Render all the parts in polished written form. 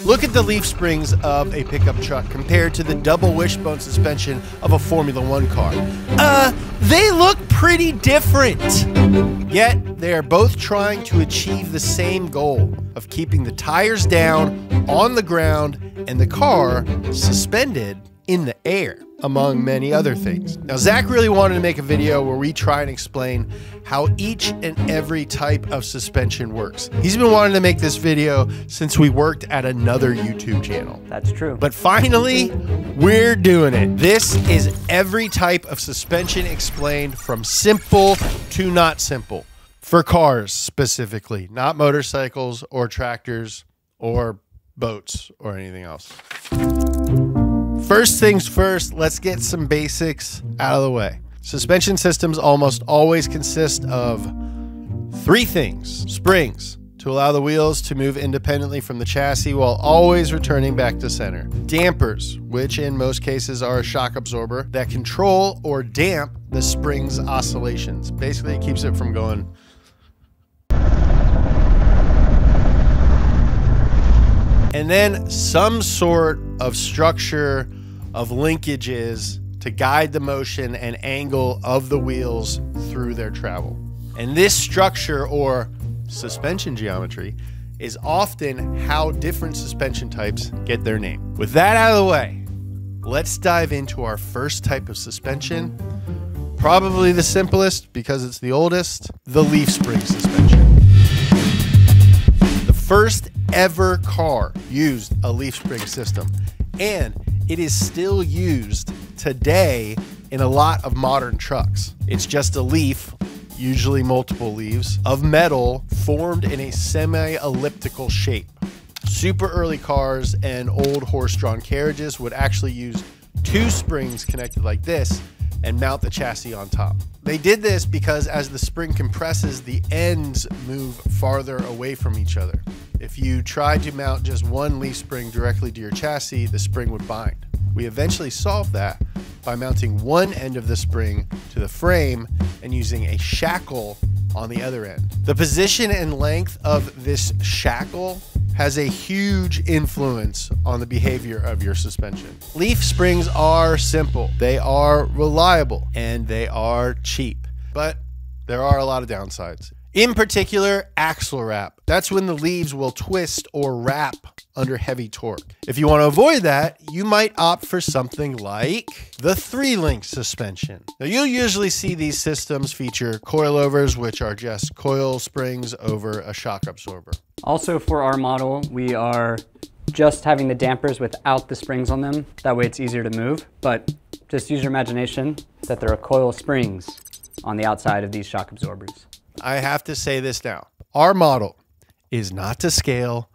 Look at the leaf springs of a pickup truck compared to the double wishbone suspension of a Formula One car. They look pretty different. Yet, they are both trying to achieve the same goal of keeping the tires down on the ground and the car suspended in the air, among many other things. Now, Zach really wanted to make a video where we try and explain how each and every type of suspension works. He's been wanting to make this video since we worked at another YouTube channel. That's true. But finally, we're doing it. This is every type of suspension explained from simple to not simple. For cars specifically, not motorcycles or tractors or boats or anything else. First things first, let's get some basics out of the way. Suspension systems almost always consist of three things. Springs, to allow the wheels to move independently from the chassis while always returning back to center. Dampers, which in most cases are a shock absorber that control or damp the spring's oscillations. Basically, it keeps it from going. And then some sort of structure of linkages to guide the motion and angle of the wheels through their travel. And this structure, or suspension geometry, is often how different suspension types get their name. With that out of the way, let's dive into our first type of suspension. Probably the simplest because it's the oldest, the leaf spring suspension. The first ever car used a leaf spring system, and it is still used today in a lot of modern trucks. It's just a leaf, usually multiple leaves, of metal formed in a semi-elliptical shape. Super early cars and old horse-drawn carriages would actually use two springs connected like this and mount the chassis on top. They did this because as the spring compresses, the ends move farther away from each other. If you tried to mount just one leaf spring directly to your chassis, the spring would bind. We eventually solved that by mounting one end of the spring to the frame and using a shackle on the other end. The position and length of this shackle has a huge influence on the behavior of your suspension. Leaf springs are simple, they are reliable, and they are cheap, but there are a lot of downsides. In particular, axle wrap. That's when the leaves will twist or wrap under heavy torque. If you want to avoid that, you might opt for something like the 3-link suspension. Now, you'll usually see these systems feature coilovers, which are just coil springs over a shock absorber. Also for our model, we are just having the dampers without the springs on them. That way it's easier to move, but just use your imagination that there are coil springs on the outside of these shock absorbers. I have to say this now. Our model is not to scale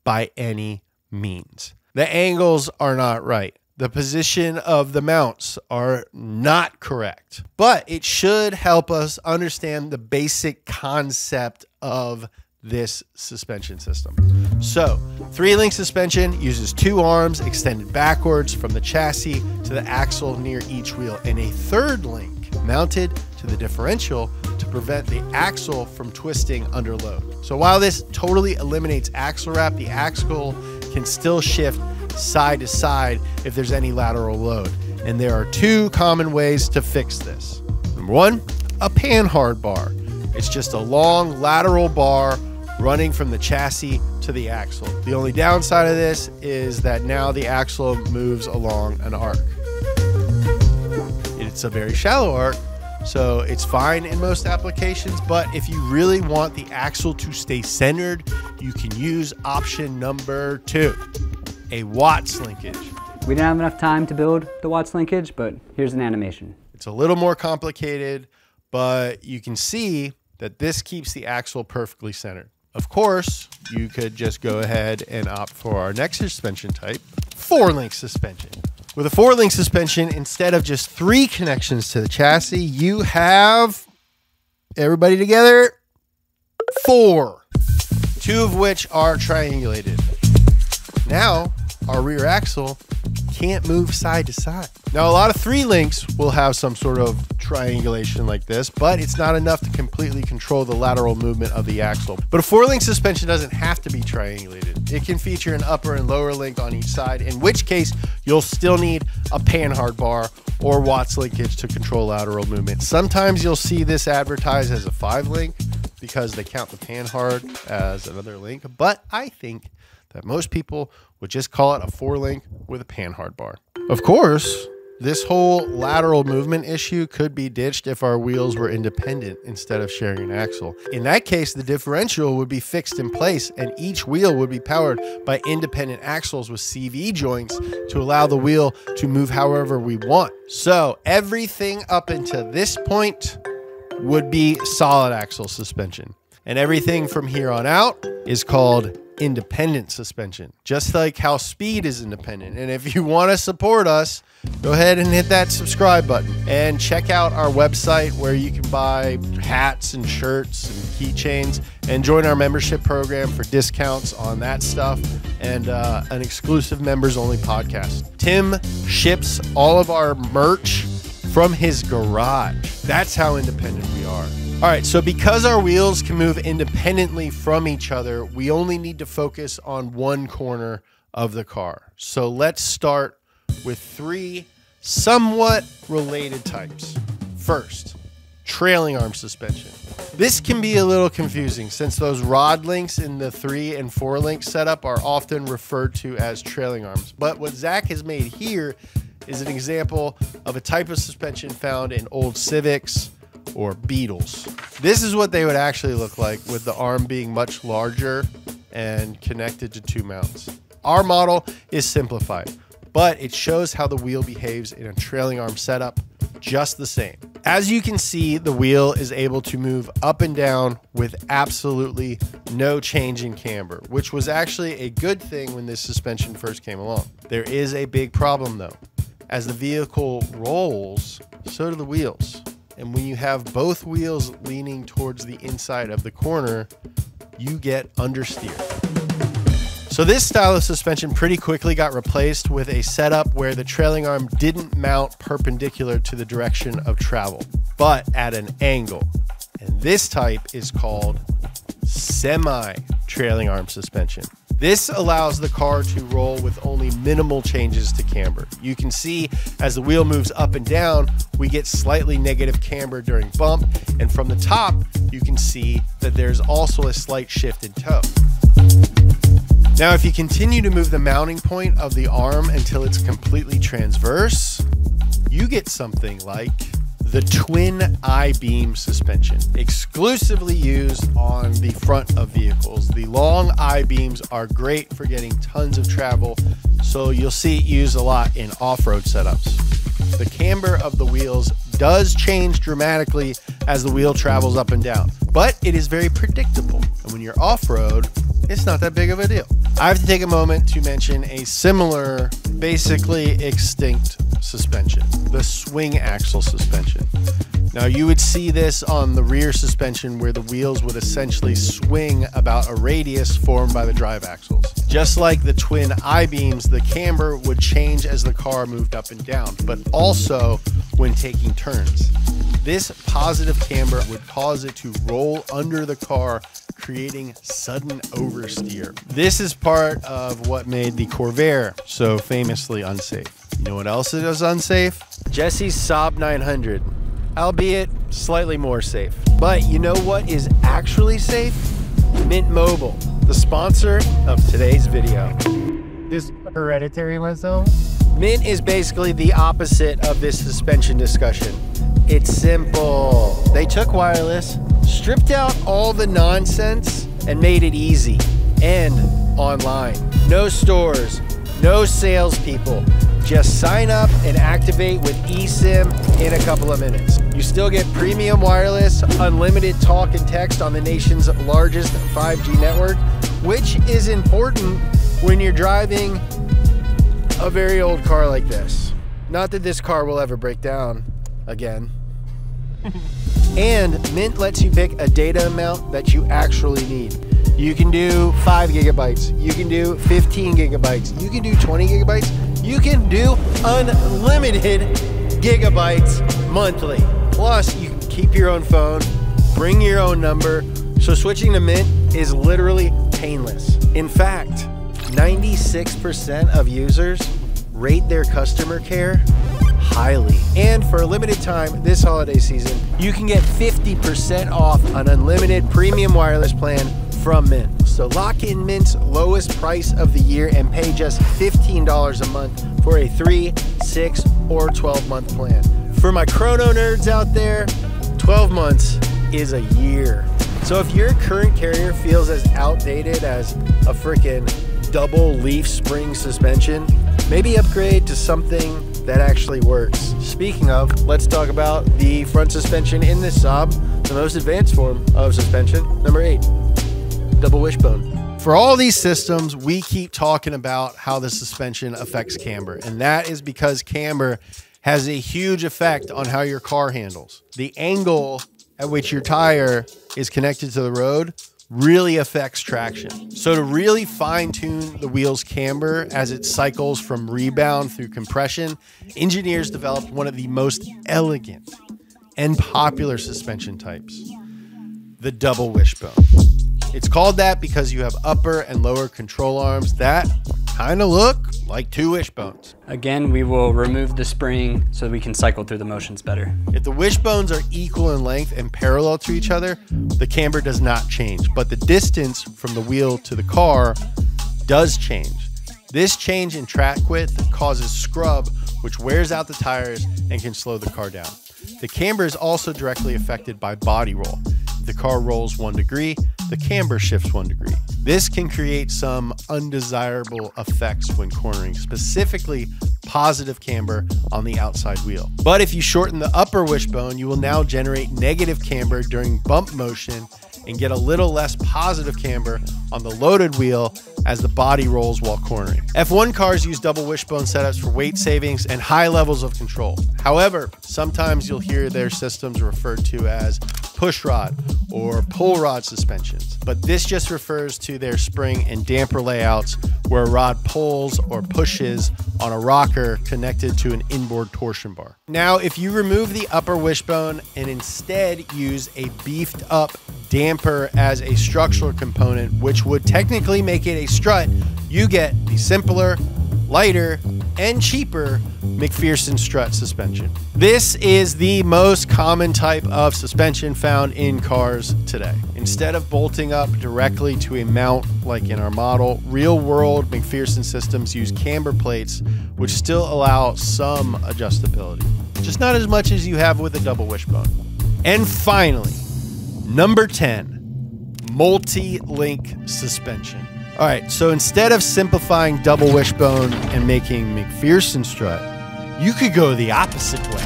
by any means. The angles are not right. The position of the mounts are not correct, but it should help us understand the basic concept of this suspension system. So, 3-link suspension uses 2 arms extended backwards from the chassis to the axle near each wheel, and a 3rd link mounted to the differential to prevent the axle from twisting under load. So while this totally eliminates axle wrap, the axle can still shift side to side if there's any lateral load. And there are 2 common ways to fix this. Number 1, a panhard bar. It's just a long lateral bar running from the chassis to the axle. The only downside of this is that now the axle moves along an arc. It's a very shallow arc, so it's fine in most applications, but if you really want the axle to stay centered, you can use option number 2, a Watts linkage. We didn't have enough time to build the Watts linkage, but here's an animation. It's a little more complicated, but you can see that this keeps the axle perfectly centered. Of course, you could just go ahead and opt for our next suspension type, 4-link suspension. With a 4-link suspension, instead of just 3 connections to the chassis, you have, everybody together, 4, 2 of which are triangulated. Now, our rear axle can't move side to side. Now, a lot of 3 links will have some sort of triangulation like this, but it's not enough to completely control the lateral movement of the axle. But a 4-link suspension doesn't have to be triangulated. It can feature an upper and lower link on each side, in which case you'll still need a panhard bar or Watts linkage to control lateral movement. Sometimes you'll see this advertised as a 5-link because they count the panhard as another link, but I think that most people would just call it a 4-link with a panhard bar. Of course, this whole lateral movement issue could be ditched if our wheels were independent instead of sharing an axle. In that case, the differential would be fixed in place and each wheel would be powered by independent axles with CV joints to allow the wheel to move however we want. So everything up until this point would be solid axle suspension. And everything from here on out is called independent suspension, just like how Speeed is independent. And if you want to support us, go ahead and hit that subscribe button and check out our website where you can buy hats and shirts and keychains and join our membership program for discounts on that stuff and an exclusive members only podcast. Tim ships all of our merch from his garage. That's how independent we are. All right, so because our wheels can move independently from each other, we only need to focus on one corner of the car. So let's start with 3 somewhat related types. First, trailing arm suspension. This can be a little confusing since those rod links in the 3 and 4 link setup are often referred to as trailing arms. But what Zach has made here is an example of a type of suspension found in old Civics or Beetles. This is what they would actually look like with the arm being much larger and connected to 2 mounts. Our model is simplified, but it shows how the wheel behaves in a trailing arm setup just the same. As you can see, the wheel is able to move up and down with absolutely no change in camber, which was actually a good thing when this suspension first came along. There is a big problem though. As the vehicle rolls, so do the wheels. And when you have both wheels leaning towards the inside of the corner, you get understeer. So this style of suspension pretty quickly got replaced with a setup where the trailing arm didn't mount perpendicular to the direction of travel, but at an angle. And this type is called semi-trailing arm suspension. This allows the car to roll with only minimal changes to camber. You can see as the wheel moves up and down, we get slightly negative camber during bump, and from the top, you can see that there's also a slight shift in toe. Now, if you continue to move the mounting point of the arm until it's completely transverse, you get something like the twin I-beam suspension, exclusively used on the front of vehicles. The long I-beams are great for getting tons of travel, so you'll see it used a lot in off-road setups. The camber of the wheels does change dramatically as the wheel travels up and down, but it is very predictable. And when you're off-road, it's not that big of a deal. I have to take a moment to mention a similar, basically extinct suspension, the swing axle suspension. Now you would see this on the rear suspension where the wheels would essentially swing about a radius formed by the drive axles. Just like the twin I-beams, the camber would change as the car moved up and down, but also when taking turns. This positive camber would cause it to roll under the car, creating sudden oversteer. This is part of what made the Corvair so famously unsafe. You know what else is unsafe? Jesse's Saab 900, albeit slightly more safe. But you know what is actually safe? Mint Mobile, the sponsor of today's video. This hereditary myself? Mint is basically the opposite of this suspension discussion. It's simple. They took wireless, stripped out all the nonsense, and made it easy and online. No stores, no salespeople. Just sign up and activate with eSIM in a couple of minutes. You still get premium wireless, unlimited talk and text on the nation's largest 5G network, which is important when you're driving a very old car like this. Not that this car will ever break down again. And Mint lets you pick a data amount that you actually need. You can do 5 gigabytes. You can do 15 gigabytes. You can do 20 gigabytes. You can do unlimited gigabytes monthly. Plus, you can keep your own phone, bring your own number. So switching to Mint is literally painless. In fact, 96% of users rate their customer care highly. And for a limited time this holiday season, you can get 50% off an unlimited premium wireless plan from Mint. So lock in Mint's lowest price of the year and pay just $15 a month for a 3, 6, or 12-month plan. For my chrono nerds out there, 12 months is a year. So if your current carrier feels as outdated as a freaking double leaf spring suspension, maybe upgrade to something that actually works. Speaking of, let's talk about the front suspension in this Saab, the most advanced form of suspension, number 8, double wishbone. For all these systems, we keep talking about how the suspension affects camber, and that is because camber has a huge effect on how your car handles. The angle at which your tire is connected to the road really affects traction. So to really fine tune the wheel's camber as it cycles from rebound through compression, engineers developed one of the most elegant and popular suspension types, the double wishbone. It's called that because you have upper and lower control arms that kind of look like 2 wishbones. Again, we will remove the spring so we can cycle through the motions better. If the wishbones are equal in length and parallel to each other, the camber does not change, but the distance from the wheel to the car does change. This change in track width causes scrub, which wears out the tires and can slow the car down. The camber is also directly affected by body roll. If the car rolls 1 degree, the camber shifts 1 degree. This can create some undesirable effects when cornering, specifically positive camber on the outside wheel. But if you shorten the upper wishbone, you will now generate negative camber during bump motion and get a little less positive camber on the loaded wheel as the body rolls while cornering. F1 cars use double wishbone setups for weight savings and high levels of control. However, sometimes you'll hear their systems referred to as push rod or pull rod suspensions, but this just refers to their spring and damper layouts where a rod pulls or pushes on a rocker connected to an inboard torsion bar. Now, if you remove the upper wishbone and instead use a beefed up damper as a structural component, which would technically make it a strut, you get the simpler, lighter, and cheaper MacPherson strut suspension. This is the most common type of suspension found in cars today. Instead of bolting up directly to a mount like in our model, real-world MacPherson systems use camber plates, which still allow some adjustability, just not as much as you have with a double wishbone. And finally, number 10, multi-link suspension. All right, so instead of simplifying double wishbone and making MacPherson strut, you could go the opposite way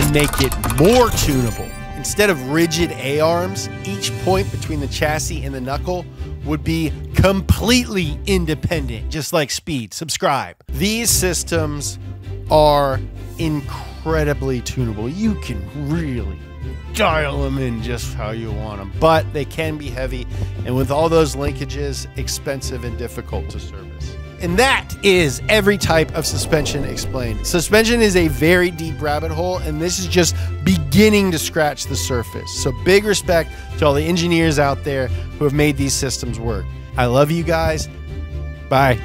and make it more tunable. Instead of rigid A-arms, each point between the chassis and the knuckle would be completely independent, just like Speeed. Subscribe. These systems are incredibly tunable. You can really dial them in just how you want them, but they can be heavy, and with all those linkages, expensive and difficult to service. And that is every type of suspension explained. Suspension is a very deep rabbit hole, and this is just beginning to scratch the surface. So big respect to all the engineers out there who have made these systems work. I love you guys. Bye.